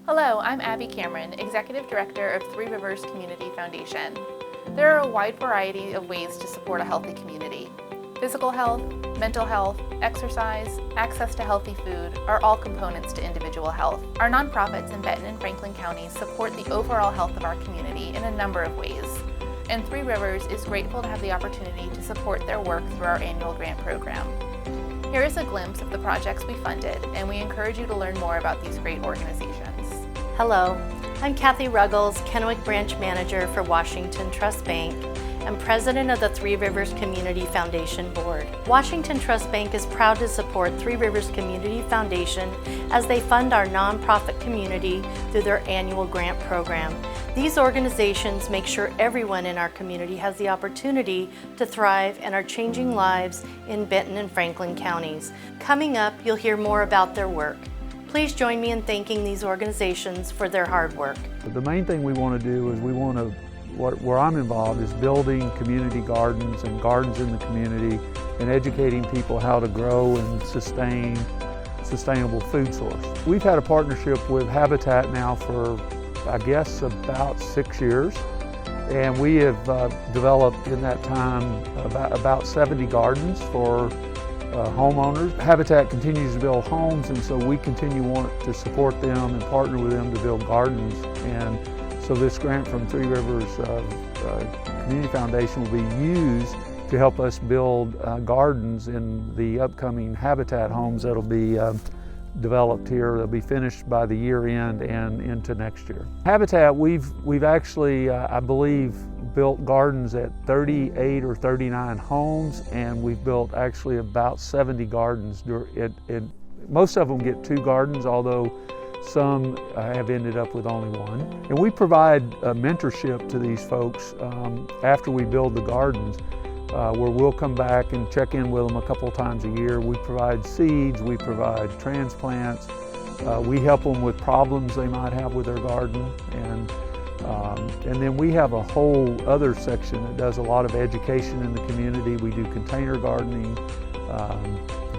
Hello, I'm Abby Cameron, Executive Director of Three Rivers Community Foundation. There are a wide variety of ways to support a healthy community. Physical health, mental health, exercise, access to healthy food are all components to individual health. Our nonprofits in Benton and Franklin counties support the overall health of our community in a number of ways, and Three Rivers is grateful to have the opportunity to support their work through our annual grant program. Here is a glimpse of the projects we funded, and we encourage you to learn more about these great organizations. Hello, I'm Kathy Ruggles, Kennewick Branch Manager for Washington Trust Bank and President of the Three Rivers Community Foundation Board. Washington Trust Bank is proud to support Three Rivers Community Foundation as they fund our nonprofit community through their annual grant program. These organizations make sure everyone in our community has the opportunity to thrive and are changing lives in Benton and Franklin counties. Coming up, you'll hear more about their work. Please join me in thanking these organizations for their hard work. The main thing we want to do is where I'm involved is building community gardens and gardens in the community and educating people how to grow and sustain sustainable food source. We've had a partnership with Habitat now for, I guess, about 6 years, and we have developed in that time about 70 gardens for homeowners. Habitat continues to build homes, and so we continue want to support them and partner with them to build gardens. And so this grant from Three Rivers Community Foundation will be used to help us build gardens in the upcoming Habitat homes that'll be developed here. They'll be finished by the year end and into next year. Habitat, we've actually, I believe, built gardens at 38 or 39 homes, and we've built actually about 70 gardens. Most of them get 2 gardens, although some have ended up with only 1. And we provide mentorship to these folks after we build the gardens, where we'll come back and check in with them a couple times a year. We provide seeds, we provide transplants, we help them with problems they might have with their garden, and then we have a whole other section that does a lot of education in the community. We do container gardening,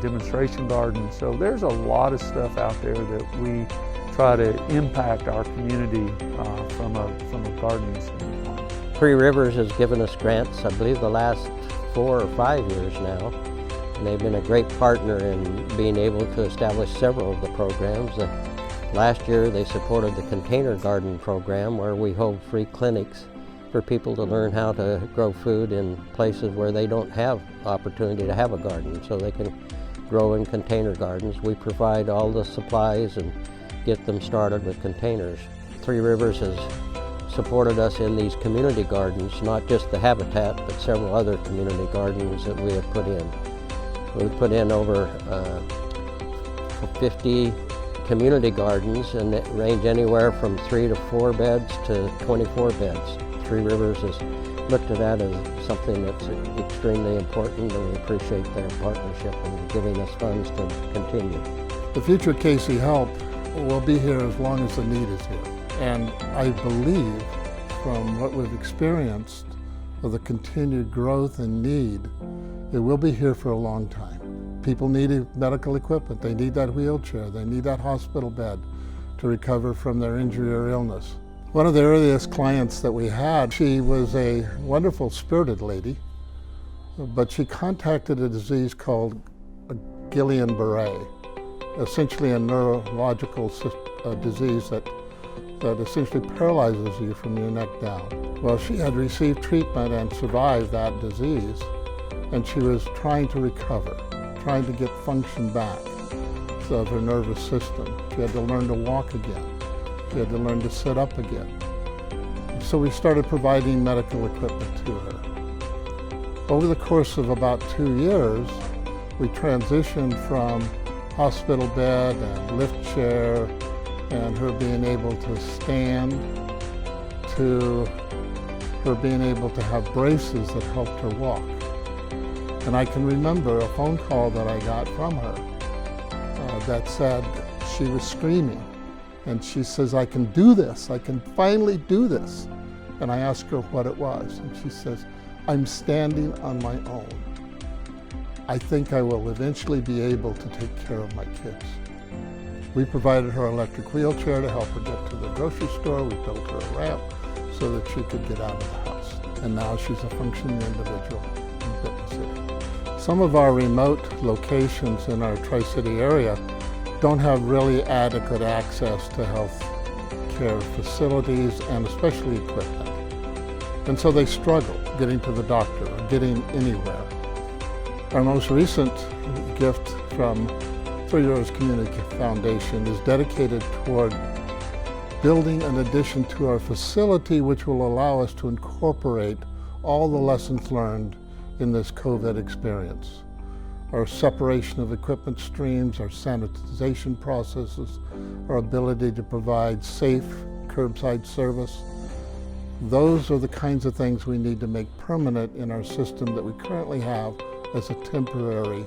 demonstration gardens. So there's a lot of stuff out there that we try to impact our community from a gardening standpoint. Three Rivers has given us grants, I believe, the last 4 or 5 years now. And they've been a great partner in being able to establish several of the programs. Last year they supported the container garden program, where we hold free clinics for people to learn how to grow food in places where they don't have the opportunity to have a garden, so they can grow in container gardens. We provide all the supplies and get them started with containers. Three Rivers has supported us in these community gardens, not just the Habitat, but several other community gardens that we have put in. We've put in over 50 community gardens, and they range anywhere from 3 to 4 beds to 24 beds. Three Rivers has looked at that as something that's extremely important, and we appreciate their partnership and giving us funds to continue. The future Casey Help will be here as long as the need is here. And I believe, from what we've experienced of the continued growth and need, it will be here for a long time. People need medical equipment, they need that wheelchair, they need that hospital bed to recover from their injury or illness. One of the earliest clients that we had, she was a wonderful spirited lady, but she contacted a disease called Guillain-Barré, essentially a neurological disease that essentially paralyzes you from your neck down. Well, she had received treatment and survived that disease, and she was trying to recover, trying to get function back of her nervous system. She had to learn to walk again. She had to learn to sit up again. So we started providing medical equipment to her. Over the course of about 2 years, we transitioned from hospital bed and lift chair and her being able to stand to her being able to have braces that helped her walk. And I can remember a phone call that I got from her that said she was screaming. And she says, I can do this, I can finally do this. And I asked her what it was, and she says, I'm standing on my own. I think I will eventually be able to take care of my kids. We provided her electric wheelchair to help her get to the grocery store. We built her a ramp so that she could get out of the house. And now she's a functioning individual in Benton City. Some of our remote locations in our Tri-City area don't have really adequate access to health care facilities and especially equipment. And so they struggle getting to the doctor or getting anywhere. Our most recent gift from Three Rivers Community Foundation is dedicated toward building an addition to our facility which will allow us to incorporate all the lessons learned in this COVID experience. Our separation of equipment streams, our sanitization processes, our ability to provide safe curbside service. Those are the kinds of things we need to make permanent in our system that we currently have as a temporary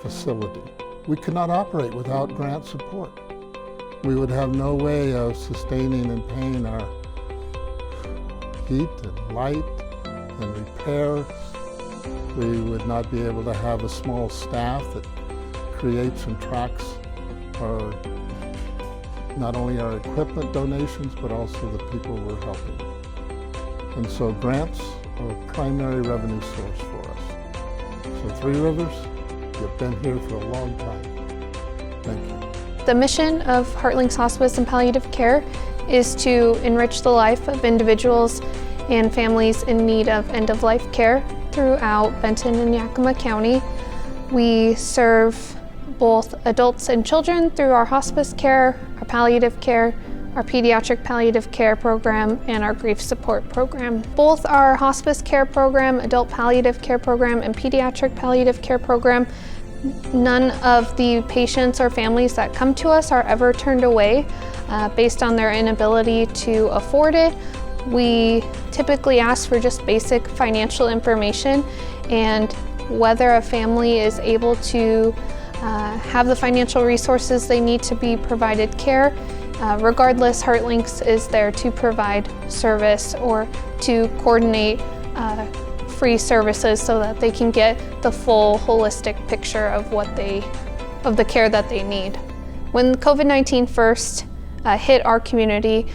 facility. We could not operate without grant support. We would have no way of sustaining and paying our heat and light and repairs. We would not be able to have a small staff that creates and tracks not only our equipment donations, but also the people we're helping. And so grants are a primary revenue source for us. So Three Rivers, you've been here for a long time. Thank you. The mission of Heart Links Hospice and Palliative Care is to enrich the life of individuals and families in need of end-of-life care throughout Benton and Yakima County. We serve both adults and children through our hospice care, our palliative care, our pediatric palliative care program, and our grief support program. Both our hospice care program, adult palliative care program, and pediatric palliative care program, none of the patients or families that come to us are ever turned away based on their inability to afford it. We typically ask for just basic financial information and whether a family is able to have the financial resources they need to be provided care. Regardless, Heart Links is there to provide service or to coordinate free services so that they can get the full holistic picture of the care that they need. When COVID-19 first hit our community,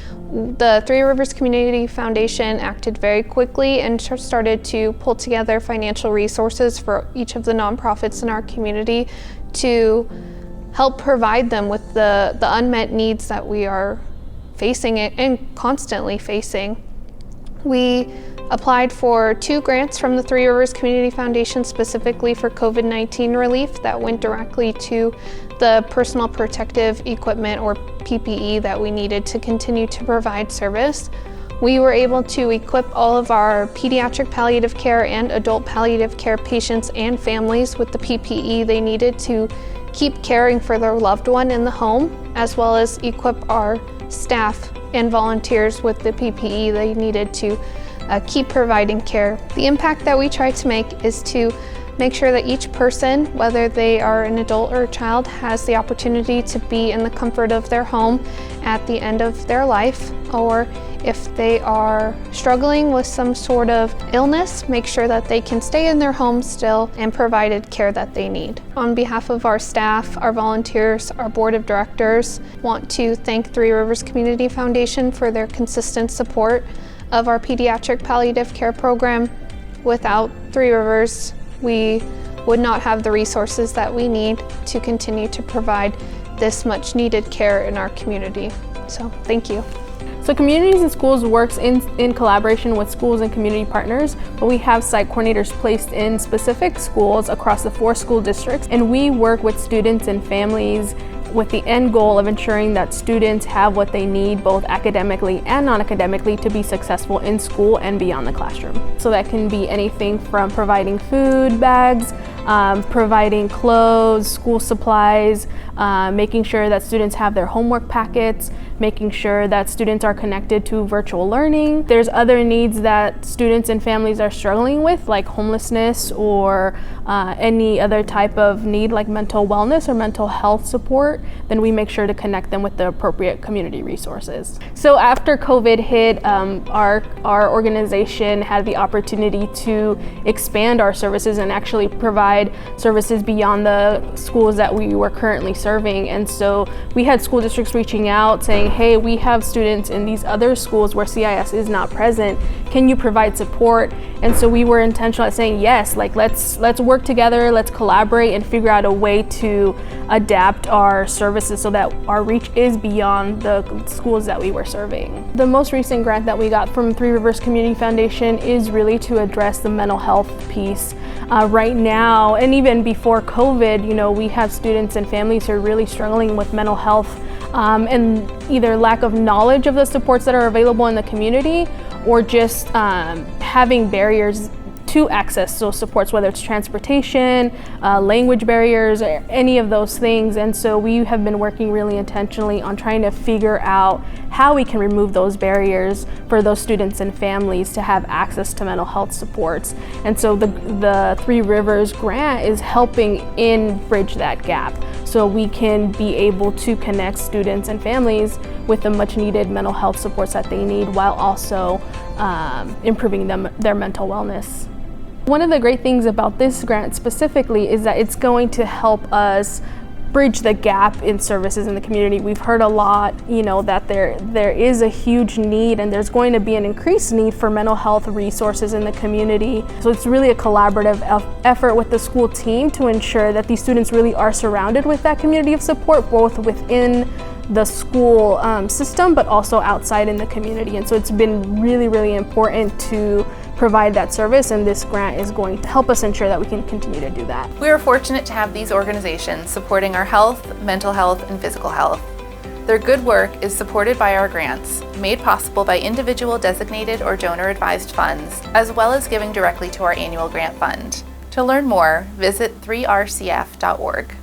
the Three Rivers Community Foundation acted very quickly and started to pull together financial resources for each of the nonprofits in our community to help provide them with the unmet needs that we are facing and constantly facing. We applied for 2 grants from the Three Rivers Community Foundation specifically for COVID-19 relief that went directly to the personal protective equipment or PPE that we needed to continue to provide service. We were able to equip all of our pediatric palliative care and adult palliative care patients and families with the PPE they needed to keep caring for their loved one in the home, as well as equip our staff and volunteers with the PPE they needed to keep providing care. The impact that we try to make is to make sure that each person, whether they are an adult or a child, has the opportunity to be in the comfort of their home at the end of their life, or if they are struggling with some sort of illness, make sure that they can stay in their home still and provided care that they need. On behalf of our staff, our volunteers, our board of directors, want to thank Three Rivers Community Foundation for their consistent support of our pediatric palliative care program. Without Three Rivers, we would not have the resources that we need to continue to provide this much needed care in our community. So thank you. So Communities in Schools works in collaboration with schools and community partners, but we have site coordinators placed in specific schools across the 4 school districts, and we work with students and families with the end goal of ensuring that students have what they need both academically and non-academically to be successful in school and beyond the classroom. So that can be anything from providing food bags, providing clothes, school supplies, making sure that students have their homework packets, making sure that students are connected to virtual learning. There's other needs that students and families are struggling with, like homelessness or any other type of need like mental wellness or mental health support. Then we make sure to connect them with the appropriate community resources. So after COVID hit, our organization had the opportunity to expand our services and actually provide provide services beyond the schools that we were currently serving. And so we had school districts reaching out saying, hey, we have students in these other schools where CIS is not present. Can you provide support? And so we were intentional at saying, yes, like let's work together, let's collaborate and figure out a way to adapt our services so that our reach is beyond the schools that we were serving. The most recent grant that we got from Three Rivers Community Foundation is really to address the mental health piece. Right now, and even before COVID, you know, we have students and families who are really struggling with mental health and either lack of knowledge of the supports that are available in the community or just having barriers to access those supports, whether it's transportation, language barriers, or any of those things. And so we have been working really intentionally on trying to figure out how we can remove those barriers for those students and families to have access to mental health supports. And so the Three Rivers grant is helping bridge that gap so we can be able to connect students and families with the much needed mental health supports that they need while also improving their mental wellness. One of the great things about this grant specifically is that it's going to help us bridge the gap in services in the community. We've heard a lot, you know, that there is a huge need and there's going to be an increased need for mental health resources in the community. So it's really a collaborative effort with the school team to ensure that these students really are surrounded with that community of support, both within the school system, but also outside in the community. And so it's been really, really important to provide that service, and this grant is going to help us ensure that we can continue to do that. We are fortunate to have these organizations supporting our health, mental health, and physical health. Their good work is supported by our grants, made possible by individual designated or donor-advised funds, as well as giving directly to our annual grant fund. To learn more, visit 3rcf.org.